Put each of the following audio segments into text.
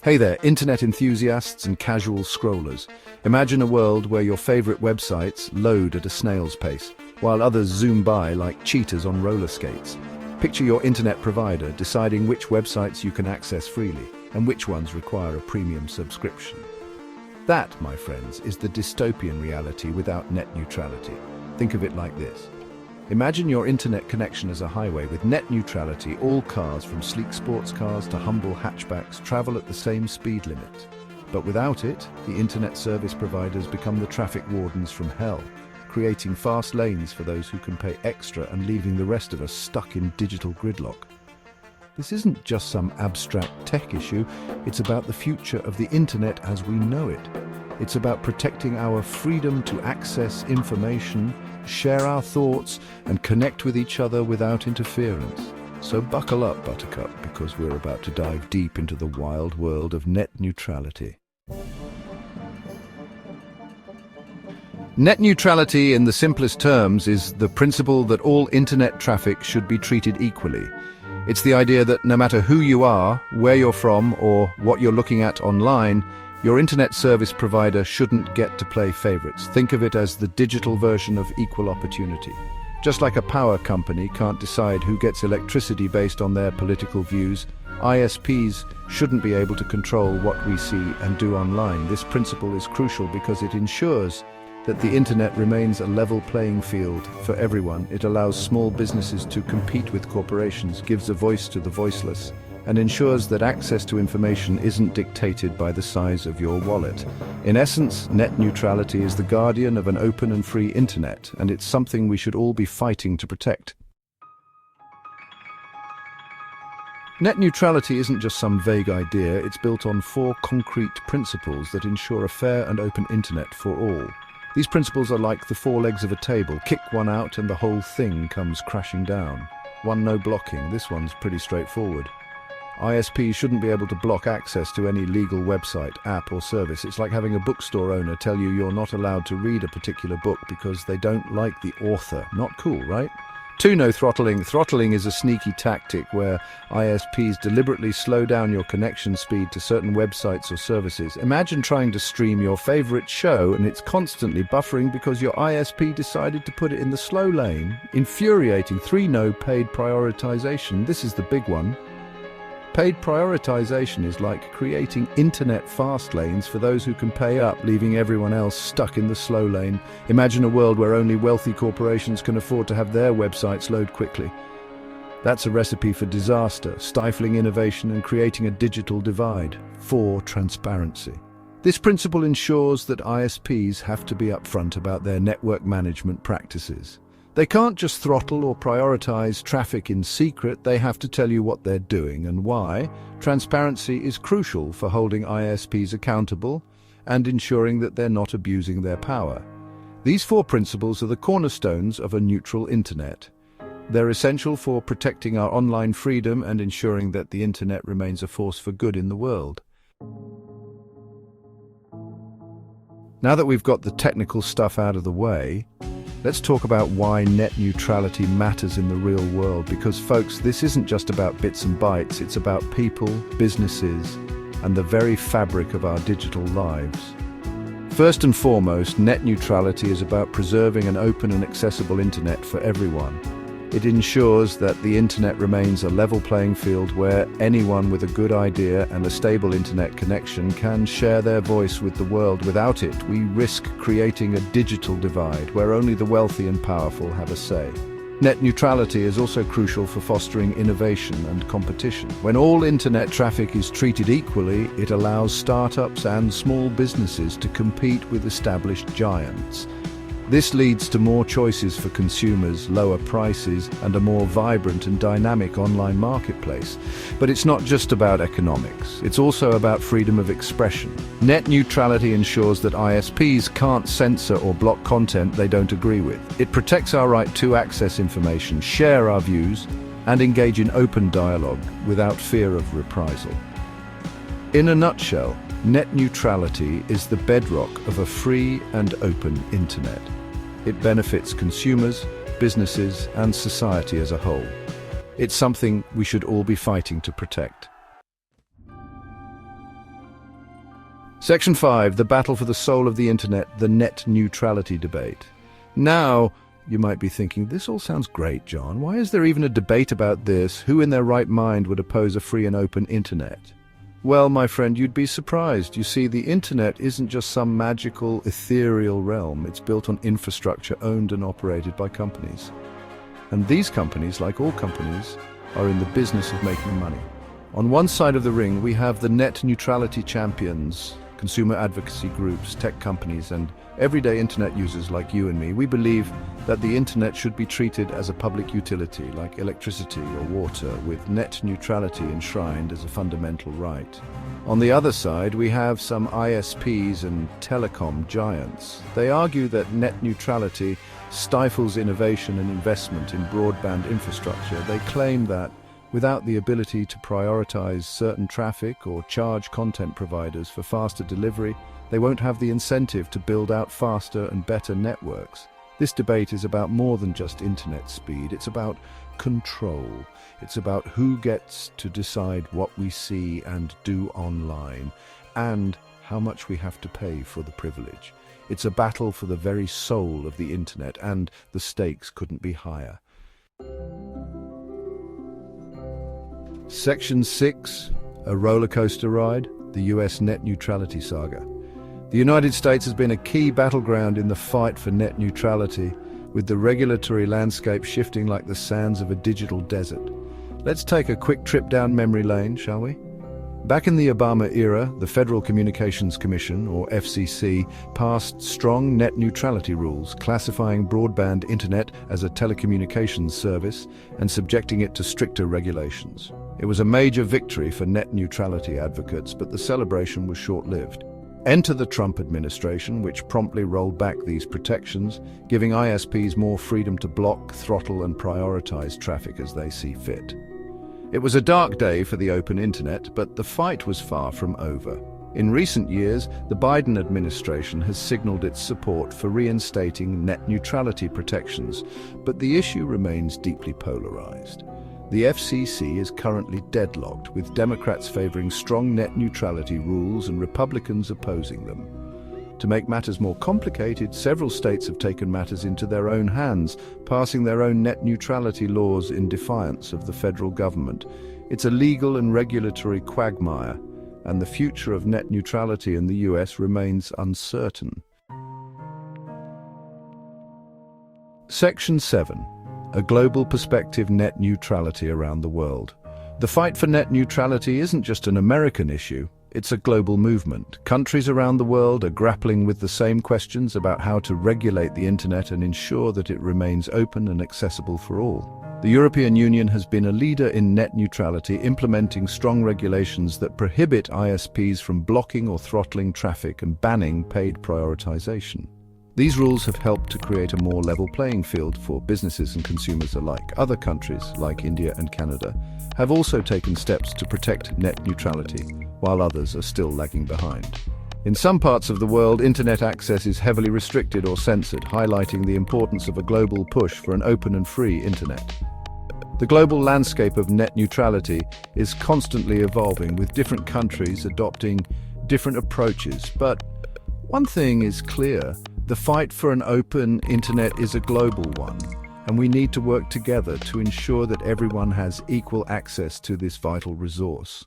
Hey there, internet enthusiasts and casual scrollers. Imagine a world where your favorite websites load at a snail's pace, while others zoom by like cheetahs on roller skates. Picture your internet provider deciding which websites you can access freely and which ones require a premium subscription. That, my friends, is the dystopian reality without net neutrality. Think of it like this. Imagine your internet connection as a highway. With net neutrality, all cars, from sleek sports cars to humble hatchbacks, travel at the same speed limit. But without it, the internet service providers become the traffic wardens from hell, creating fast lanes for those who can pay extra and leaving the rest of us stuck in digital gridlock. This isn't just some abstract tech issue, it's about the future of the internet as we know it. It's about protecting our freedom to access information, share our thoughts, and connect with each other without interference. So buckle up, Buttercup, because we're about to dive deep into the wild world of net neutrality. Net neutrality, in the simplest terms, is the principle that all internet traffic should be treated equally. It's the idea that no matter who you are, where you're from, or what you're looking at online, your internet service provider shouldn't get to play favorites. Think of it as the digital version of equal opportunity. Just like a power company can't decide who gets electricity based on their political views, ISPs shouldn't be able to control what we see and do online. This principle is crucial because it ensures that the internet remains a level playing field for everyone. It allows small businesses to compete with corporations, gives a voice to the voiceless, and ensures that access to information isn't dictated by the size of your wallet. In essence, net neutrality is the guardian of an open and free internet, and it's something we should all be fighting to protect. Net neutrality isn't just some vague idea, it's built on 4 concrete principles that ensure a fair and open internet for all. These principles are like the 4 legs of a table. Kick one out and the whole thing comes crashing down. 1, no blocking. This one's pretty straightforward. ISPs shouldn't be able to block access to any legal website, app or service. It's like having a bookstore owner tell you you're not allowed to read a particular book because they don't like the author. Not cool, right? 2, no throttling. Throttling is a sneaky tactic where ISPs deliberately slow down your connection speed to certain websites or services. Imagine trying to stream your favorite show and it's constantly buffering because your ISP decided to put it in the slow lane. Infuriating. 3, no paid prioritization. This is the big one. Paid prioritization is like creating internet fast lanes for those who can pay up, leaving everyone else stuck in the slow lane. Imagine a world where only wealthy corporations can afford to have their websites load quickly. That's a recipe for disaster, stifling innovation and creating a digital divide. 4, transparency. This principle ensures that ISPs have to be upfront about their network management practices. They can't just throttle or prioritize traffic in secret, they have to tell you what they're doing and why. Transparency is crucial for holding ISPs accountable and ensuring that they're not abusing their power. These 4 principles are the cornerstones of a neutral internet. They're essential for protecting our online freedom and ensuring that the internet remains a force for good in the world. Now that we've got the technical stuff out of the way, let's talk about why net neutrality matters in the real world, because folks, this isn't just about bits and bytes, it's about people, businesses, and the very fabric of our digital lives. First and foremost, net neutrality is about preserving an open and accessible internet for everyone. It ensures that the internet remains a level playing field where anyone with a good idea and a stable internet connection can share their voice with the world. Without it, we risk creating a digital divide where only the wealthy and powerful have a say. Net neutrality is also crucial for fostering innovation and competition. When all internet traffic is treated equally, it allows startups and small businesses to compete with established giants. This leads to more choices for consumers, lower prices, and a more vibrant and dynamic online marketplace. But it's not just about economics, it's also about freedom of expression. Net neutrality ensures that ISPs can't censor or block content they don't agree with. It protects our right to access information, share our views, and engage in open dialogue without fear of reprisal. In a nutshell, net neutrality is the bedrock of a free and open internet. It benefits consumers, businesses, and society as a whole. It's something we should all be fighting to protect. Section 5, the battle for the soul of the internet, the net neutrality debate. Now, you might be thinking, this all sounds great, John. Why is there even a debate about this? Who in their right mind would oppose a free and open internet? Well, my friend, you'd be surprised. You see, the internet isn't just some magical, ethereal realm. It's built on infrastructure owned and operated by companies. And these companies, like all companies, are in the business of making money. On one side of the ring, we have the net neutrality champions, consumer advocacy groups, tech companies, and everyday internet users like you and me. We believe that the internet should be treated as a public utility like electricity or water, with net neutrality enshrined as a fundamental right. On the other side, we have some ISPs and telecom giants. They argue that net neutrality stifles innovation and investment in broadband infrastructure. They claim that without the ability to prioritize certain traffic or charge content providers for faster delivery, they won't have the incentive to build out faster and better networks. This debate is about more than just internet speed. It's about control. It's about who gets to decide what we see and do online, and how much we have to pay for the privilege. It's a battle for the very soul of the internet, and the stakes couldn't be higher. Section 6, a roller coaster ride, the US net neutrality saga. The United States has been a key battleground in the fight for net neutrality, with the regulatory landscape shifting like the sands of a digital desert. Let's take a quick trip down memory lane, shall we? Back in the Obama era, the Federal Communications Commission, or FCC, passed strong net neutrality rules, classifying broadband internet as a telecommunications service and subjecting it to stricter regulations. It was a major victory for net neutrality advocates, but the celebration was short-lived. Enter the Trump administration, which promptly rolled back these protections, giving ISPs more freedom to block, throttle, and prioritize traffic as they see fit. It was a dark day for the open internet, but the fight was far from over. In recent years, the Biden administration has signaled its support for reinstating net neutrality protections, but the issue remains deeply polarized. The FCC is currently deadlocked, with Democrats favoring strong net neutrality rules and Republicans opposing them. To make matters more complicated, several states have taken matters into their own hands, passing their own net neutrality laws in defiance of the federal government. It's a legal and regulatory quagmire, and the future of net neutrality in the US remains uncertain. Section 7. A global perspective, net neutrality around the world. The fight for net neutrality isn't just an American issue, it's a global movement. Countries around the world are grappling with the same questions about how to regulate the internet and ensure that it remains open and accessible for all. The European Union has been a leader in net neutrality, implementing strong regulations that prohibit ISPs from blocking or throttling traffic and banning paid prioritization. These rules have helped to create a more level playing field for businesses and consumers alike. Other countries, like India and Canada, have also taken steps to protect net neutrality, while others are still lagging behind. In some parts of the world, internet access is heavily restricted or censored, highlighting the importance of a global push for an open and free internet. The global landscape of net neutrality is constantly evolving, with different countries adopting different approaches. But one thing is clear: the fight for an open internet is a global one, and we need to work together to ensure that everyone has equal access to this vital resource.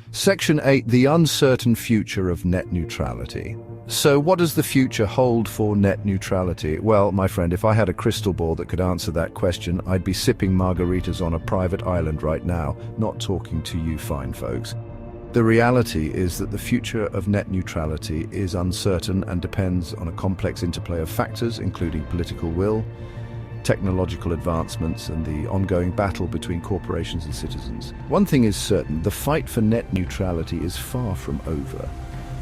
Section 8, the uncertain future of net neutrality. So what does the future hold for net neutrality? Well, my friend, if I had a crystal ball that could answer that question, I'd be sipping margaritas on a private island right now, not talking to you fine folks. The reality is that the future of net neutrality is uncertain and depends on a complex interplay of factors, including political will, technological advancements, and the ongoing battle between corporations and citizens. One thing is certain: the fight for net neutrality is far from over.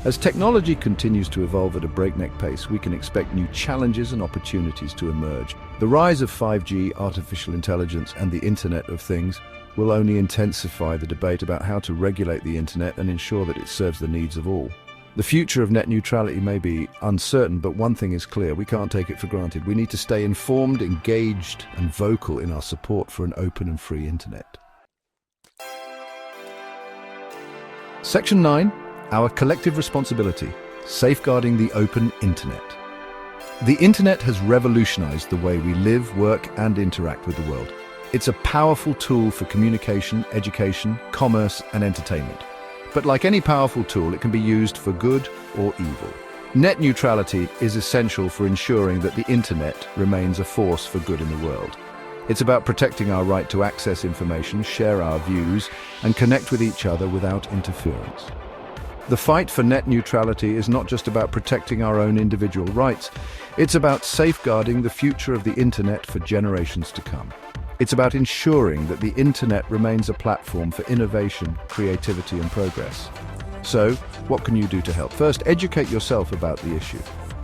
As technology continues to evolve at a breakneck pace, we can expect new challenges and opportunities to emerge. The rise of 5G, artificial intelligence, and the Internet of Things will only intensify the debate about how to regulate the internet and ensure that it serves the needs of all. The future of net neutrality may be uncertain, but one thing is clear: we can't take it for granted. We need to stay informed, engaged, and vocal in our support for an open and free internet. Section 9, our collective responsibility, safeguarding the open internet. The internet has revolutionized the way we live, work, and interact with the world. It's a powerful tool for communication, education, commerce, and entertainment. But like any powerful tool, it can be used for good or evil. Net neutrality is essential for ensuring that the internet remains a force for good in the world. It's about protecting our right to access information, share our views, and connect with each other without interference. The fight for net neutrality is not just about protecting our own individual rights, it's about safeguarding the future of the internet for generations to come. It's about ensuring that the internet remains a platform for innovation, creativity, and progress. So, what can you do to help? First, educate yourself about the issue.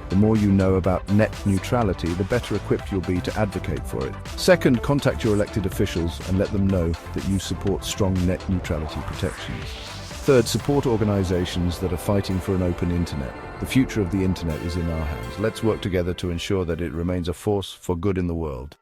The more you know about net neutrality, the better equipped you'll be to advocate for it. Second, contact your elected officials and let them know that you support strong net neutrality protections. Third, support organizations that are fighting for an open internet. The future of the internet is in our hands. Let's work together to ensure that it remains a force for good in the world.